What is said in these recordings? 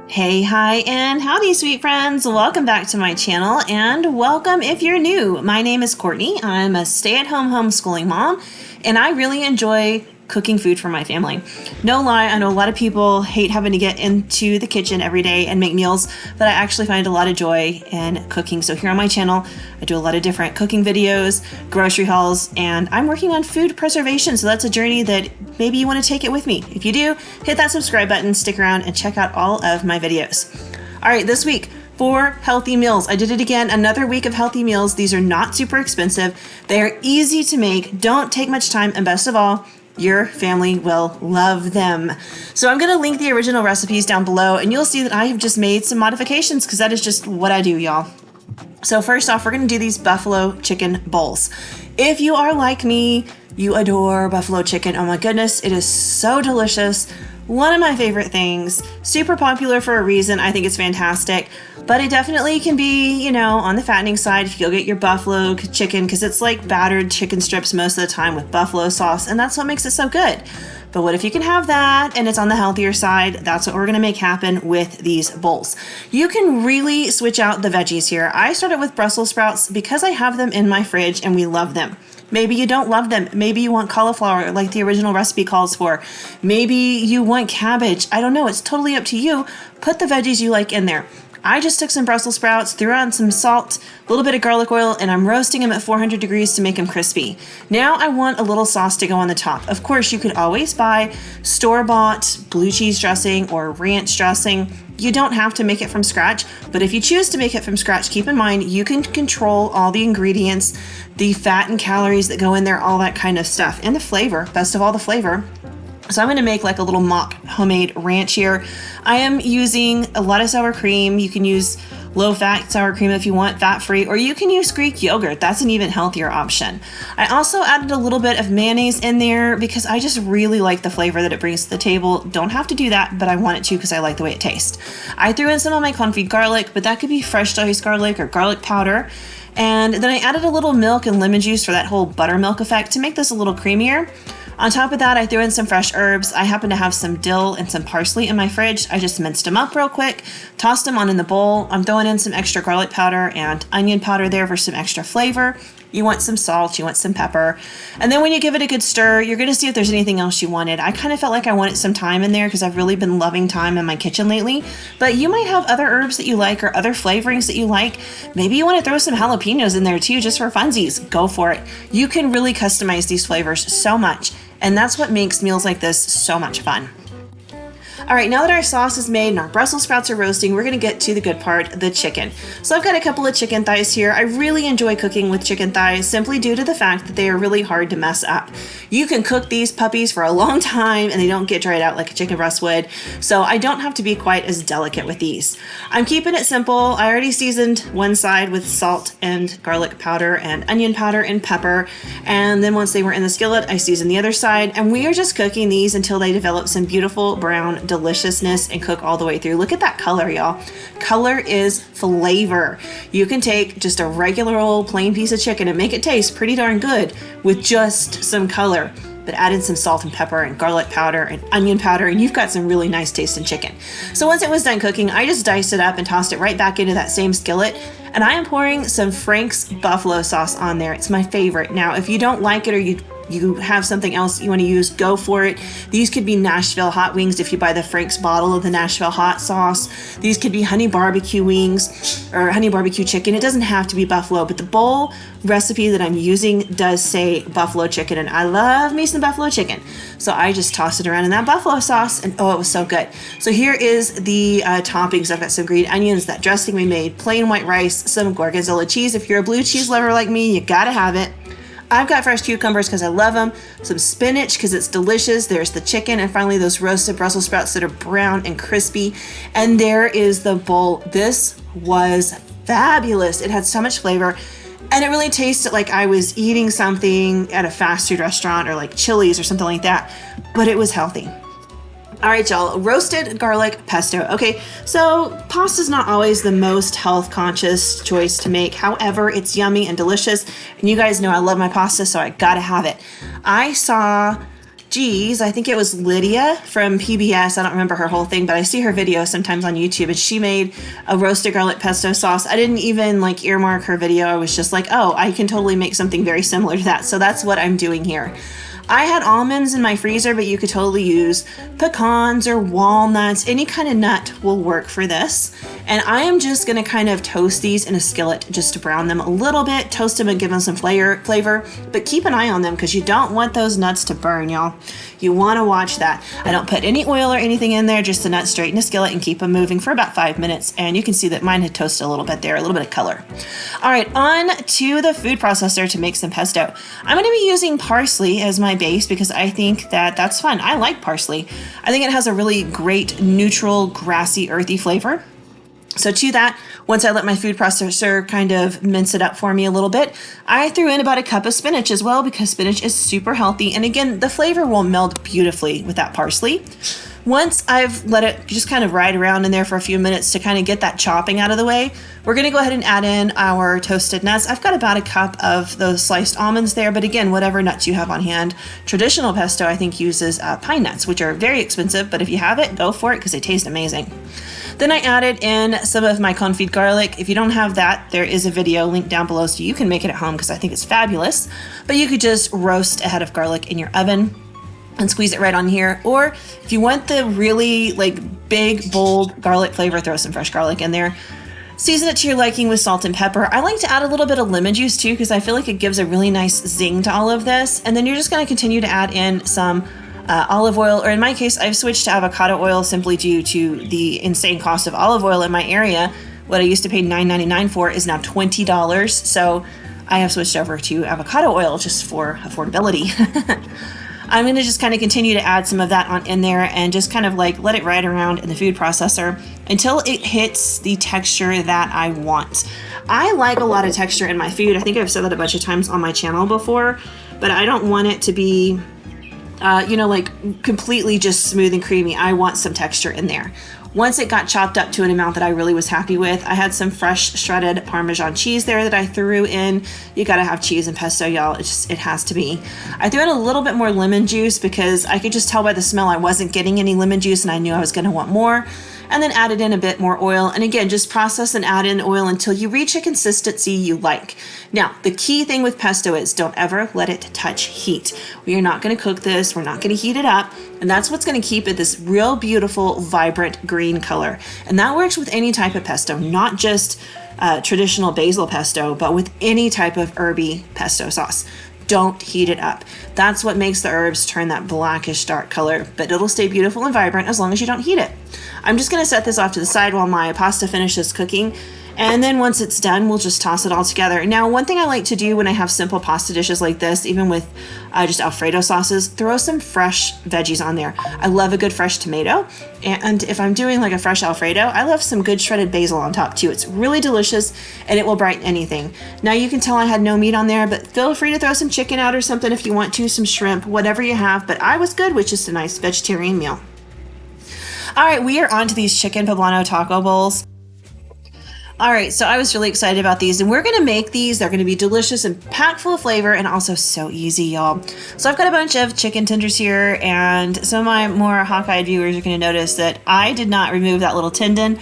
Hey, hi, and howdy, sweet friends. Welcome back to my channel, and welcome if you're new. My name is Courtney. I'm a stay-at-home homeschooling mom, and I really enjoy cooking food for my family. No lie, I know a lot of people hate having to get into the kitchen every day and make meals, but I actually find a lot of joy in cooking. So here on my channel, I do a lot of different cooking videos, grocery hauls, and I'm working on food preservation. So that's a journey that maybe you want to take it with me. If you do, hit that subscribe button, stick around, and check out all of my videos. All right, this week, 4 healthy meals. I did it again, another week of healthy meals. These are not super expensive. They are easy to make, don't take much time, and best of all, your family will love them. So I'm going to link the original recipes down below, and you'll see that I have just made some modifications because that is just what I do, y'all. So first off, we're going to do these buffalo chicken bowls. If you are like me, you adore buffalo chicken. Oh my goodness, it is so delicious. One of my favorite things, super popular for a reason. I think it's fantastic, but it definitely can be, on the fattening side if you go get your buffalo chicken, because it's like battered chicken strips most of the time with buffalo sauce, and that's what makes it so good. But what if you can have that and it's on the healthier side? That's what we're gonna make happen with these bowls. You can really switch out the veggies here. I started with Brussels sprouts because I have them in my fridge and we love them. Maybe you don't love them. Maybe you want cauliflower like the original recipe calls for. Maybe you want cabbage. I don't know. It's totally up to you. Put the veggies you like in there. I just took some Brussels sprouts, threw on some salt, a little bit of garlic oil, and I'm roasting them at 400 degrees to make them crispy. Now I want a little sauce to go on the top. Of course, you could always buy store-bought blue cheese dressing or ranch dressing. You don't have to make it from scratch, but if you choose to make it from scratch, keep in mind you can control all the ingredients, the fat and calories that go in there, all that kind of stuff, and the flavor, best of all, the flavor. So I'm going to make like a little mock homemade ranch here. I am using a lot of sour cream. You can use low-fat sour cream if you want, fat-free, or you can use Greek yogurt. That's an even healthier option. I also added a little bit of mayonnaise in there because I just really like the flavor that it brings to the table. Don't have to do that, but I want it to because I like the way it tastes. I threw in some of my confit garlic, but that could be fresh diced garlic or garlic powder. And then I added a little milk and lemon juice for that whole buttermilk effect to make this a little creamier. On top of that, I threw in some fresh herbs. I happen to have some dill and some parsley in my fridge. I just minced them up real quick, tossed them on in the bowl. I'm throwing in some extra garlic powder and onion powder there for some extra flavor. You want some salt, you want some pepper. And then when you give it a good stir, you're gonna see if there's anything else you wanted. I kind of felt like I wanted some thyme in there because I've really been loving thyme in my kitchen lately. But you might have other herbs that you like or other flavorings that you like. Maybe you want to throw some jalapenos in there too, just for funsies. Go for it. You can really customize these flavors so much. And that's what makes meals like this so much fun. All right, now that our sauce is made and our Brussels sprouts are roasting, we're gonna get to the good part, the chicken. So I've got a couple of chicken thighs here. I really enjoy cooking with chicken thighs simply due to the fact that they are really hard to mess up. You can cook these puppies for a long time and they don't get dried out like a chicken breast would. So I don't have to be quite as delicate with these. I'm keeping it simple. I already seasoned one side with salt and garlic powder and onion powder and pepper. And then once they were in the skillet, I seasoned the other side. And we are just cooking these until they develop some beautiful brown deliciousness and cook all the way through. Look at that color, y'all. Color is flavor. You can take just a regular old plain piece of chicken and make it taste pretty darn good with just some color, but add in some salt and pepper and garlic powder and onion powder, and you've got some really nice tasting chicken. So once it was done cooking, I just diced it up and tossed it right back into that same skillet, and I am pouring some Frank's buffalo sauce on there. It's my favorite. Now, if you don't like it or you have something else you want to use, go for it. These could be Nashville hot wings if you buy the Frank's bottle of the Nashville hot sauce. These could be honey barbecue wings or honey barbecue chicken. It doesn't have to be buffalo, but the bowl recipe that I'm using does say buffalo chicken, and I love me some buffalo chicken. So I just tossed it around in that buffalo sauce, and oh, it was so good. So here is the toppings. I've got some green onions, that dressing we made, plain white rice, some gorgonzola cheese. If you're a blue cheese lover like me, you gotta have it. I've got fresh cucumbers because I love them, some spinach because it's delicious, there's the chicken, and finally those roasted Brussels sprouts that are brown and crispy. And there is the bowl. This was fabulous. It had so much flavor, and it really tasted like I was eating something at a fast food restaurant or like Chili's or something like that, but it was healthy. All right, y'all, roasted garlic pesto. Okay, so pasta's not always the most health conscious choice to make. However, it's yummy and delicious. And you guys know I love my pasta, so I gotta have it. I saw geez, I think it was Lydia from PBS. I don't remember her whole thing, but I see her video sometimes on YouTube, and she made a roasted garlic pesto sauce. I didn't even like earmark her video. I was just like, oh, I can totally make something very similar to that. So that's what I'm doing here. I had almonds in my freezer, but you could totally use pecans or walnuts. Any kind of nut will work for this. And I am just going to kind of toast these in a skillet just to brown them a little bit, toast them and give them some flavor, but keep an eye on them because you don't want those nuts to burn, y'all. You want to watch that. I don't put any oil or anything in there, just the nuts straight in a skillet and keep them moving for about 5 minutes. And you can see that mine had toasted a little bit there, a little bit of color. All right, on to the food processor to make some pesto. I'm going to be using parsley as my base because I think that that's fun. I like parsley. I think it has a really great neutral, grassy, earthy flavor. So to that, once I let my food processor kind of mince it up for me a little bit, I threw in about a cup of spinach as well because spinach is super healthy. And again, the flavor will meld beautifully with that parsley. Once I've let it just kind of ride around in there for a few minutes to kind of get that chopping out of the way, we're going to go ahead and add in our toasted nuts. I've got about a cup of those sliced almonds there, but again, whatever nuts you have on hand. Traditional pesto, I think, uses pine nuts, which are very expensive, but if you have it, go for it because they taste amazing. Then I added in some of my confit garlic. If you don't have that, there is a video linked down below so you can make it at home because I think it's fabulous. But you could just roast a head of garlic in your oven and squeeze it right on here. Or if you want the really like big, bold garlic flavor, throw some fresh garlic in there. Season it to your liking with salt and pepper. I like to add a little bit of lemon juice too because I feel like it gives a really nice zing to all of this. And then you're just going to continue to add in some olive oil, or in my case, I've switched to avocado oil simply due to the insane cost of olive oil in my area. What I used to pay $9.99 for is now $20. So I have switched over to avocado oil just for affordability. I'm going to just kind of continue to add some of that on in there and just kind of like let it ride around in the food processor until it hits the texture that I want. I like a lot of texture in my food. I think I've said that a bunch of times on my channel before, but I don't want it to be like completely just smooth and creamy. I want some texture in there. Once it got chopped up to an amount that I really was happy with, I had some fresh shredded Parmesan cheese there that I threw in. You gotta have cheese and pesto, y'all. It has to be. I threw in a little bit more lemon juice because I could just tell by the smell I wasn't getting any lemon juice and I knew I was gonna want more. And then added in a bit more oil. And again, just process and add in oil until you reach a consistency you like. Now, the key thing with pesto is don't ever let it touch heat. We are not going to cook this. We're not going to heat it up. And that's what's going to keep it this real beautiful, vibrant green color. And that works with any type of pesto, not just traditional basil pesto, but with any type of herby pesto sauce. Don't heat it up. That's what makes the herbs turn that blackish dark color, but it'll stay beautiful and vibrant as long as you don't heat it. I'm just going to set this off to the side while my pasta finishes cooking. And then once it's done, we'll just toss it all together. Now, one thing I like to do when I have simple pasta dishes like this, even with just Alfredo sauces, throw some fresh veggies on there. I love a good fresh tomato. And if I'm doing like a fresh Alfredo, I love some good shredded basil on top too. It's really delicious and it will brighten anything. Now you can tell I had no meat on there, but feel free to throw some chicken out or something if you want to, some shrimp, whatever you have. But I was good with just a nice vegetarian meal. All right, we are on to these chicken poblano taco bowls. All right, so I was really excited about these, and we're going to make these. They're going to be delicious and packed full of flavor and also so easy, y'all. So I've got a bunch of chicken tenders here, and some of my more hawk-eyed viewers are going to notice that I did not remove that little tendon.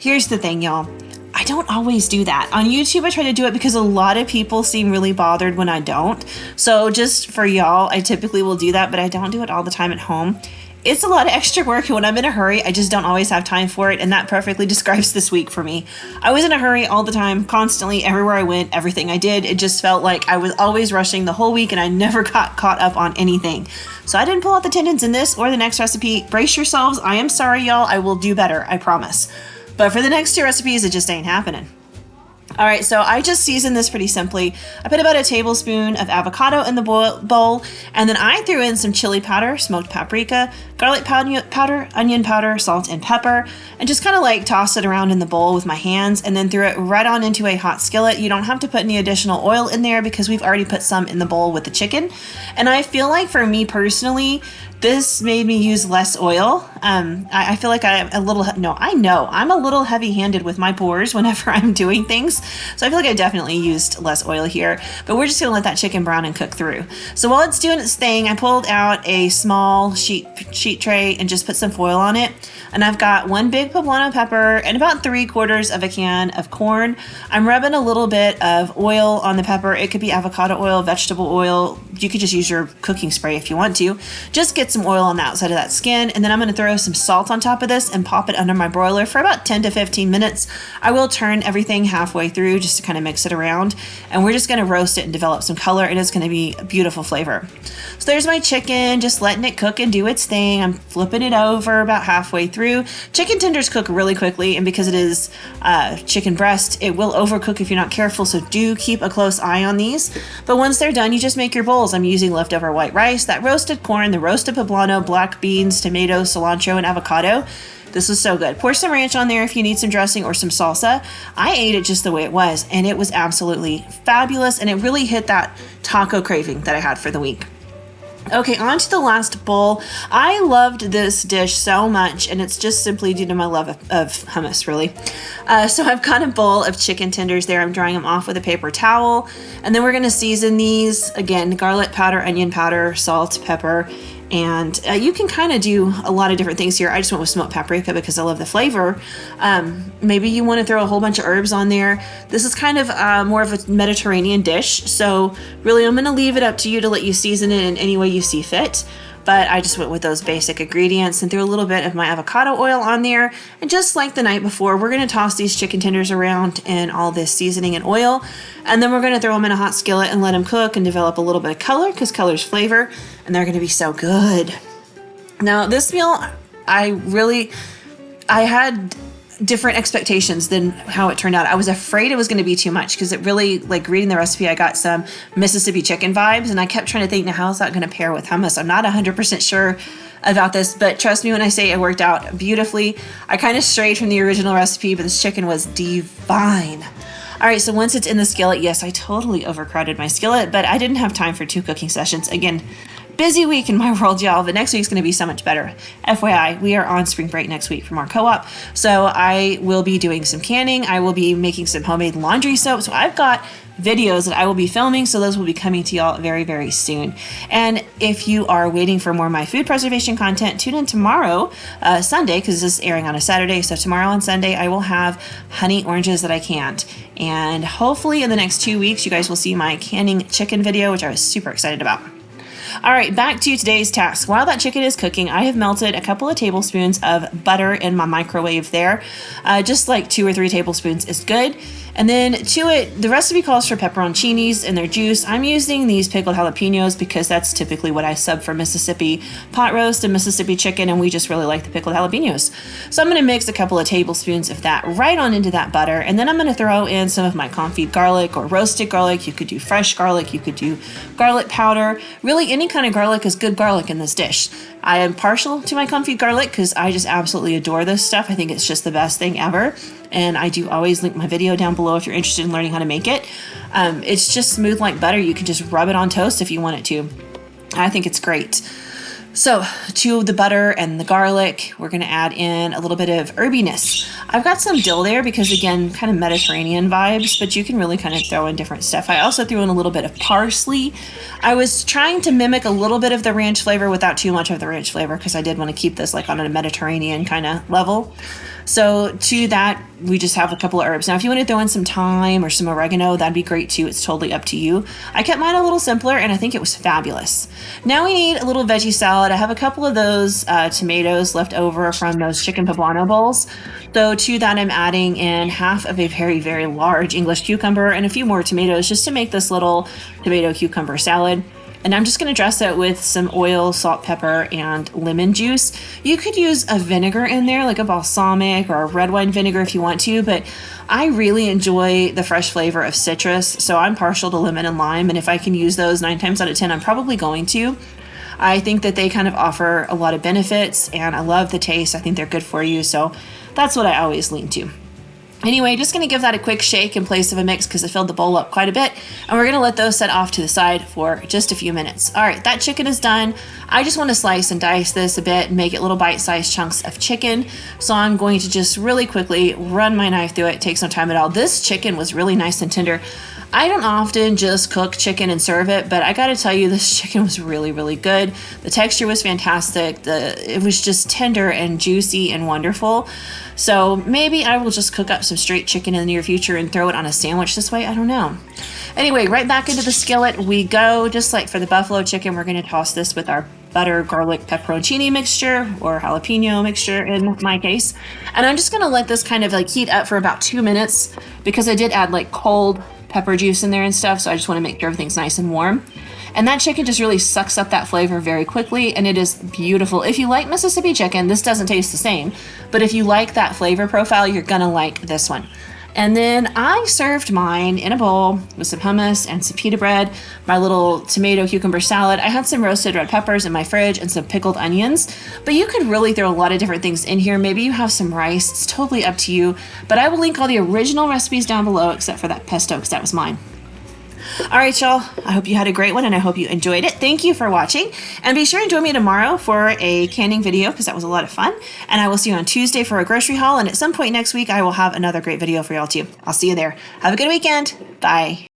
Here's the thing, y'all. I don't always do that. On YouTube, I try to do it because a lot of people seem really bothered when I don't. So just for y'all, I typically will do that, but I don't do it all the time at home. It's a lot of extra work, and when I'm in a hurry, I just don't always have time for it, and that perfectly describes this week for me. I was in a hurry all the time, constantly, everywhere I went, everything I did. It just felt like I was always rushing the whole week, and I never got caught up on anything. So I didn't pull out the tendons in this or the next recipe. Brace yourselves. I am sorry, y'all. I will do better, I promise. But for the next two recipes, it just ain't happening. All right, so I just seasoned this pretty simply. I put about a tablespoon of avocado in the bowl, and then I threw in some chili powder, smoked paprika, garlic powder, onion powder, salt, and pepper, and just kind of like tossed it around in the bowl with my hands, and then threw it right on into a hot skillet. You don't have to put any additional oil in there because we've already put some in the bowl with the chicken. And I feel like for me personally, This made me use less oil. I feel like I'm a little, no, I know I'm a little heavy-handed with my pores whenever I'm doing things. So I feel like I definitely used less oil here, but we're just gonna let that chicken brown and cook through. So while it's doing its thing, I pulled out a small sheet tray and just put some foil on it. And I've got one big poblano pepper and about 3/4 of a can of corn. I'm rubbing a little bit of oil on the pepper. It could be avocado oil, vegetable oil. You could just use your cooking spray if you want to. Just get some oil on the outside of that skin, and then I'm going to throw some salt on top of this and pop it under my broiler for about 10 to 15 minutes. I will turn everything halfway through just to kind of mix it around, and we're just going to roast it and develop some color, and it's going to be a beautiful flavor. So there's my chicken, just letting it cook and do its thing. I'm flipping it over about halfway through. Chicken tenders cook really quickly, and because it is chicken breast, it will overcook if you're not careful, so do keep a close eye on these. But once they're done, you just make your bowls. I'm using leftover white rice, that roasted corn, the roasted poblano, black beans, tomatoes, cilantro, and avocado. This was so good. Pour some ranch on there if you need some dressing or some salsa. I ate it just the way it was, and it was absolutely fabulous, and it really hit that taco craving that I had for the week. Okay, on to the last bowl. I loved this dish so much, and it's just simply due to my love of hummus, really. So I've got a bowl of chicken tenders there. I'm drying them off with a paper towel, and then we're going to season these. Again, garlic powder, onion powder, salt, pepper, and you can kind of do a lot of different things here. I just went with smoked paprika because I love the flavor. Maybe you want to throw a whole bunch of herbs on there. This is kind of more of a Mediterranean dish, so really I'm going to leave it up to you to let you season it in any way you see fit. But I just went with those basic ingredients and threw a little bit of my avocado oil on there. And just like the night before, we're going to toss these chicken tenders around in all this seasoning and oil. And then we're going to throw them in a hot skillet and let them cook and develop a little bit of color, because color's flavor. And they're going to be so good. Now, this meal, I had different expectations than how it turned out. I was afraid it was going to be too much, because it really, like, reading the recipe, I got some Mississippi chicken vibes, and I kept trying to think, now how's that going to pair with hummus? I'm not 100% sure about this, but trust me when I say it worked out beautifully. I kind of strayed from the original recipe, but this chicken was divine. All right, so once it's in the skillet, yes, I totally overcrowded my skillet, but I didn't have time for 2 cooking sessions. Again, busy week in my world, y'all, but next week's going to be so much better. FYI, we are on spring break next week from our co-op, so I will be doing some canning. I will be making some homemade laundry soap, so I've got videos that I will be filming, so those will be coming to y'all very, very soon. And if you are waiting for more of my food preservation content, tune in tomorrow, Sunday, because this is airing on a Saturday, so tomorrow on Sunday, I will have honey oranges that I canned. And hopefully in the next 2 weeks, you guys will see my canning chicken video, which I was super excited about. All right, back to today's task. While that chicken is cooking, I have melted a couple of tablespoons of butter in my microwave there. Just like 2 or 3 tablespoons is good. And then to it, the recipe calls for pepperoncinis and their juice. I'm using these pickled jalapenos because that's typically what I sub for Mississippi pot roast and Mississippi chicken, and we just really like the pickled jalapenos. So I'm going to mix a couple of tablespoons of that right on into that butter, and then I'm going to throw in some of my confit garlic or roasted garlic. You could do fresh garlic, you could do garlic powder. Really, any kind of garlic is good garlic in this dish. I am partial to my confit garlic because I just absolutely adore this stuff. I think it's just the best thing ever. And I do always link my video down below if you're interested in learning how to make it. It's just smooth like butter. You can just rub it on toast if you want it to. I think it's great. So to the butter and the garlic, we're going to add in a little bit of herbiness. I've got some dill there because, again, kind of Mediterranean vibes, but you can really kind of throw in different stuff. I also threw in a little bit of parsley. I was trying to mimic a little bit of the ranch flavor without too much of the ranch flavor because I did want to keep this like on a Mediterranean kind of level. So to that, we just have a couple of herbs. Now, if you want to throw in some thyme or some oregano, that'd be great too. It's totally up to you. I kept mine a little simpler, and I think it was fabulous. Now we need a little veggie salad. I have a couple of those tomatoes left over from those chicken poblano bowls. So to that, I'm adding in half of a very, very large English cucumber and a few more tomatoes just to make this little tomato cucumber salad. And I'm just going to dress it with some oil, salt, pepper, and lemon juice. You could use a vinegar in there, like a balsamic or a red wine vinegar if you want to, but I really enjoy the fresh flavor of citrus, so I'm partial to lemon and lime, and if I can use those 9 times out of 10, I'm probably going to. I think that they kind of offer a lot of benefits, and I love the taste. I think they're good for you, so that's what I always lean to. Anyway, just going to give that a quick shake in place of a mix because it filled the bowl up quite a bit. And we're going to let those set off to the side for just a few minutes. All right, that chicken is done. I just want to slice and dice this a bit and make it little bite-sized chunks of chicken. So I'm going to just really quickly run my knife through it. It takes no time at all. This chicken was really nice and tender. I don't often just cook chicken and serve it, but I gotta tell you, this chicken was really, really good. The texture was fantastic. It was just tender and juicy and wonderful. So maybe I will just cook up some straight chicken in the near future and throw it on a sandwich this way. I don't know. Anyway, right back into the skillet we go. Just like for the buffalo chicken, we're gonna toss this with our butter, garlic, pepperoncini mixture, or jalapeno mixture in my case. And I'm just gonna let this kind of like heat up for about 2 minutes because I did add like cold pepper juice in there and stuff, so I just want to make sure everything's nice and warm. And that chicken just really sucks up that flavor very quickly, and it is beautiful. If you like Mississippi chicken, this doesn't taste the same, but if you like that flavor profile, you're gonna like this one. And then I served mine in a bowl with some hummus and some pita bread, my little tomato cucumber salad. I had some roasted red peppers in my fridge and some pickled onions, but you could really throw a lot of different things in here. Maybe you have some rice, it's totally up to you, but I will link all the original recipes down below except for that pesto because that was mine. All right, y'all, I hope you had a great one and I hope you enjoyed it. Thank you for watching, and be sure to join me tomorrow for a canning video because that was a lot of fun. And I will see you on Tuesday for a grocery haul, and at some point next week I will have another great video for y'all too. I'll see you there. Have a good weekend. Bye.